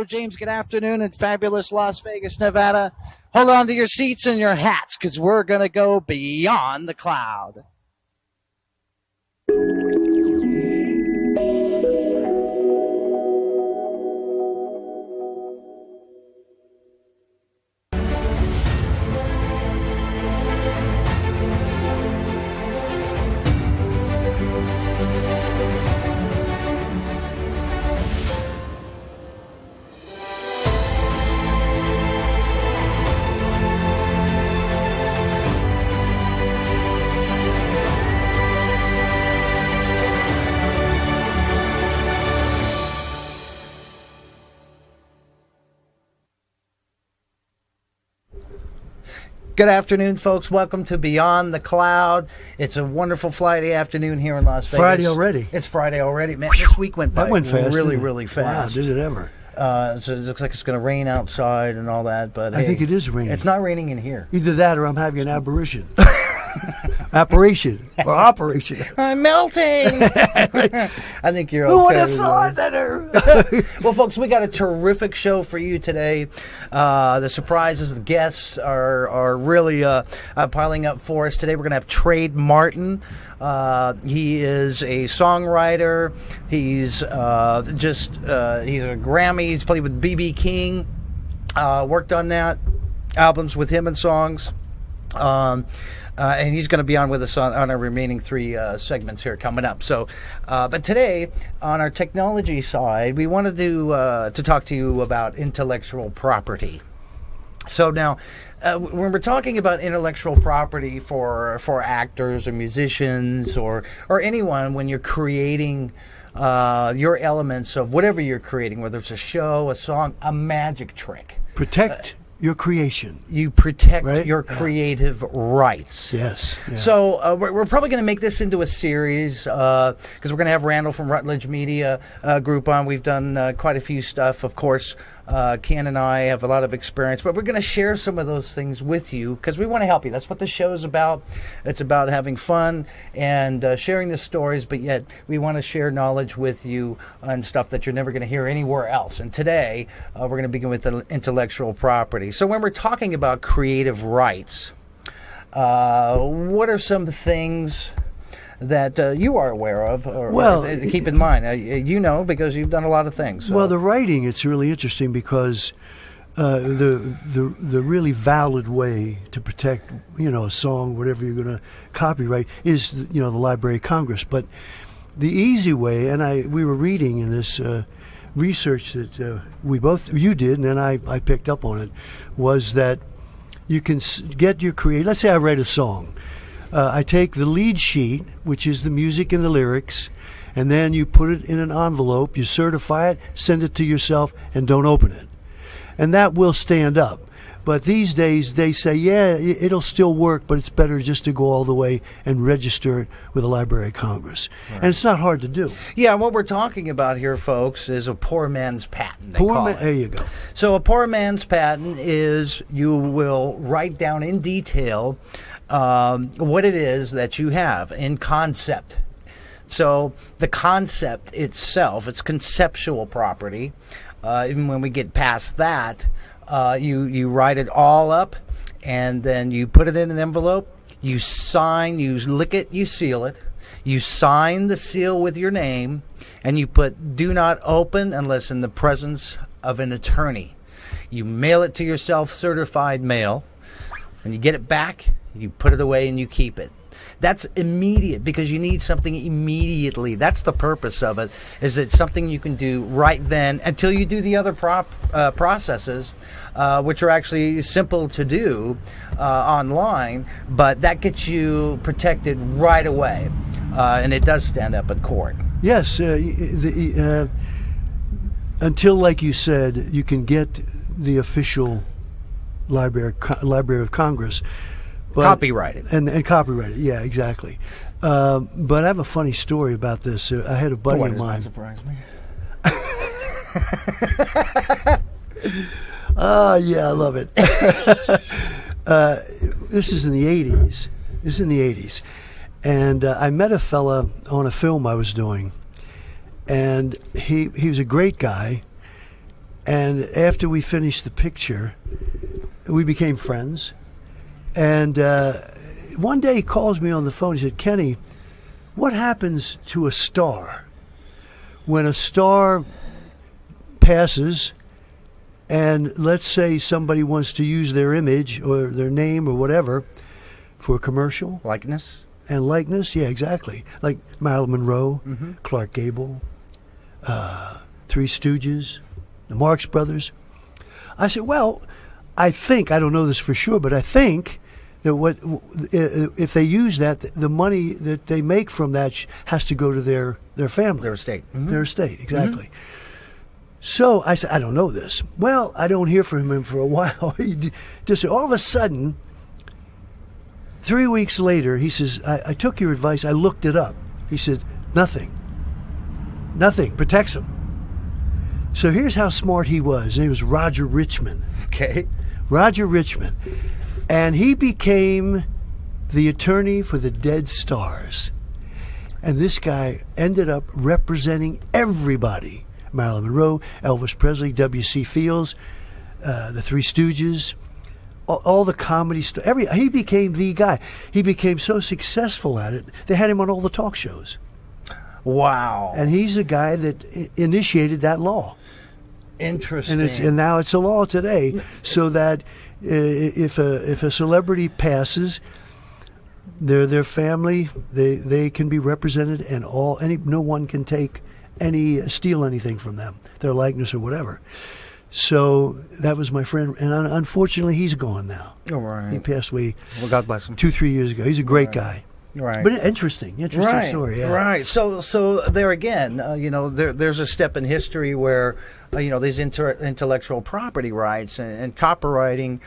James, good afternoon in fabulous Las Vegas, Nevada. Hold on to your seats and your hats because we're going to go beyond the cloud. Good afternoon, folks. Welcome to Beyond the Cloud. It's a wonderful Friday afternoon here in Las Vegas. Friday already. It's Friday already. Man, this week went by that went fast, really fast. Wow, did it ever? So it looks like it's going to rain outside and all that. But I think it is raining. It's not raining in here. Either that or I'm having an apparition. Apparition or operation. I'm melting. I think you're okay. Who would have thought that? Well, folks, we got a terrific show for you today. The surprises, the guests are really piling up for us today. We're going to have Trade Martin. He is a songwriter. He's he's a Grammy. He's played with B.B. King. Worked on that albums with him and songs. And he's going to be on with us on our remaining three segments here coming up. So, but today, on our technology side, we wanted to talk to you about intellectual property. So now, when we're talking about intellectual property for actors or musicians or anyone, when you're creating your elements of whatever you're creating, whether it's a show, a song, a magic trick. Protect your creation. You protect your creative rights. Yes. Yeah. So we're probably going to make this into a series because we're going to have Randall from Rutledge Media Group on. We've done quite a few stuff. Of course, Ken and I have a lot of experience, but we're going to share some of those things with you because we want to help you. That's what the show's about. It's about having fun and sharing the stories, but yet we want to share knowledge with you and stuff that you're never going to hear anywhere else. And today, we're going to begin with the intellectual property. So when we're talking about creative rights, what are some things that you are aware of? Or keep in mind, you know, because you've done a lot of things. So. Well, the writing, it's really interesting because the really valid way to protect, a song, whatever you're going to copyright, is the Library of Congress. But the easy way, and we were reading in this research that you did, and then I picked up on it, was that you can get your let's say I write a song. I take the lead sheet, which is the music and the lyrics, and then you put it in an envelope, you certify it, send it to yourself, and don't open it. And that will stand up. But these days they say, yeah, it'll still work, but it's better just to go all the way and register it with the Library of Congress. Right. And it's not hard to do. Yeah, what we're talking about here, folks, is a poor man's patent. There you go. So a poor man's patent is you will write down in detail what it is that you have in concept. So the concept itself, it's conceptual property. Even when we get past that, you write it all up, and then you put it in an envelope. You sign, you lick it, you seal it. You sign the seal with your name, and you put "Do not open unless in the presence of an attorney." You mail it to yourself, certified mail. When you get it back, you put it away and you keep it. That's immediate because you need something immediately. That's the purpose of it, is it's something you can do right then until you do the other processes, which are actually simple to do online, but that gets you protected right away, and it does stand up in court. Yes, until, like you said, you can get the official Library of Congress. Copyrighted. And copyrighted, yeah, exactly. But I have a funny story about this. I had a buddy of mine. Does not surprise me? Yeah, I love it. This is in the 80s. And I met a fella on a film I was doing. And he was a great guy. And after we finished the picture, we became friends. And one day he calls me on the phone. He said, Kenny, what happens to a star when a star passes and let's say somebody wants to use their image or their name or whatever for a commercial? Likeness? And likeness, yeah, exactly. Like Marilyn Monroe, Clark Gable, Three Stooges, the Marx Brothers. I said, well, I don't know this for sure, but I think that if they use that, the money that they make from that has to go to their family. Their estate. Their estate, exactly. So I said, I don't know this. Well, I don't hear from him for a while. He just all of a sudden, 3 weeks later, he says, I took your advice. I looked it up. He said, nothing protects him. So here's how smart he was. His name was Roger Richmond. Okay. Roger Richmond. And he became the attorney for the dead stars. And this guy ended up representing everybody. Marilyn Monroe, Elvis Presley, W.C. Fields, the Three Stooges, all the comedy stuff. He became the guy. He became so successful at it, they had him on all the talk shows. Wow. And he's the guy that initiated that law. Interesting. And now it's a law today, so that if a celebrity passes, their family they can be represented, and no one can steal anything from them, their likeness or whatever. So that was my friend, and unfortunately he's gone now. All right. He passed away. Well, God bless him. 2-3 years ago. He's a great guy. Right. But interesting story. Yeah. Right. So there again, there's a step in history where, these intellectual property rights and copywriting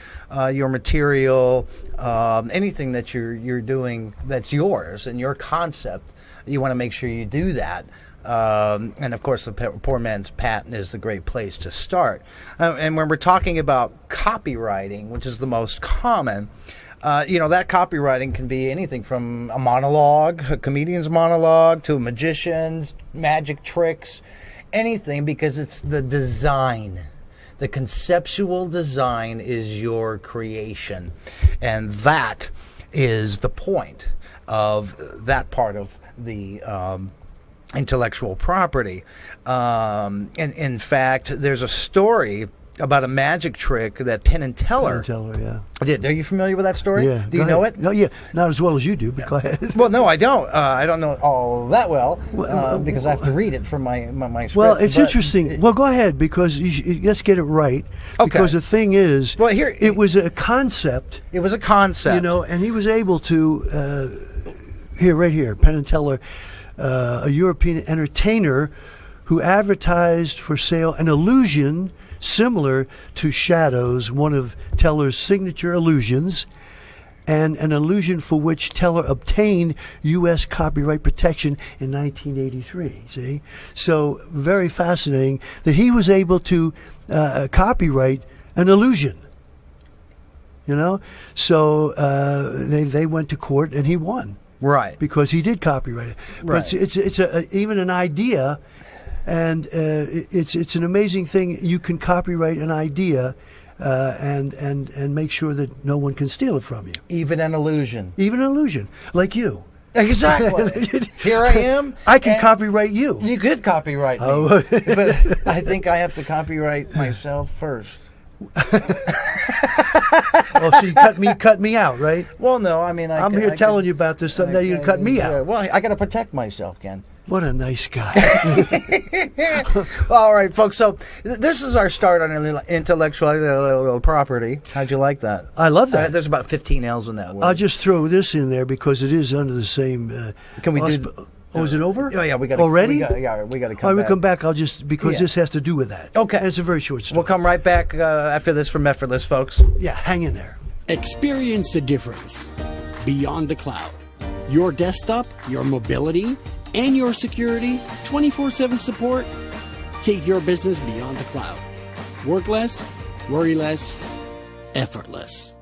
your material, anything that you're doing that's yours and your concept, you want to make sure you do that. And of course, the poor man's patent is the great place to start. And when we're talking about copywriting, which is the most common, that copywriting can be anything from a monologue, a comedian's monologue, to a magician's magic tricks, anything, because it's the design. The conceptual design is your creation. And that is the point of that part of the intellectual property. And in fact, there's a story about a magic trick that Penn and Teller. Yeah. did. Are you familiar with that story? Yeah. Do you know it? No, yeah. Not as well as you do, but go ahead. Well, no, I don't. I don't know it all that well because I have to read it from my script. Well, it's interesting. Well, go ahead, because let's get it right. Okay. Because the thing is, well, here it was a concept. It was a concept. And he was able to, right here, Penn and Teller, a European entertainer who advertised for sale an illusion similar to shadows, one of Teller's signature illusions, and an illusion for which Teller obtained U.S. copyright protection in 1983. See? So very fascinating that he was able to copyright an illusion. So they went to court and he won. Right. Because he did copyright it. Right. But it's even an idea. And it's an amazing thing. You can copyright an idea and make sure that no one can steal it from you. Even an illusion. Even an illusion, like you. Exactly. Here I am. I can copyright you. You could copyright me. Oh. But I think I have to copyright myself first. Oh, so you cut me out, right? Well, no, I mean... I'm here telling you about this stuff. Now you cut me out. Well, I got to protect myself, Ken. What a nice guy. All right, folks. So this is our start on intellectual property. How'd you like that? I love that. There's about 15 L's in that word. I'll just throw this in there because it is under the same... Can we do... Oh, is it over? Oh, yeah, we got already. We got to come back. All right, we come back. I'll just this has to do with that. Okay, and it's a very short story. We'll come right back after this from Effortless, folks. Yeah, hang in there. Experience the difference beyond the cloud. Your desktop, your mobility, and your security, 24/7 support. Take your business beyond the cloud. Work less, worry less, effortless.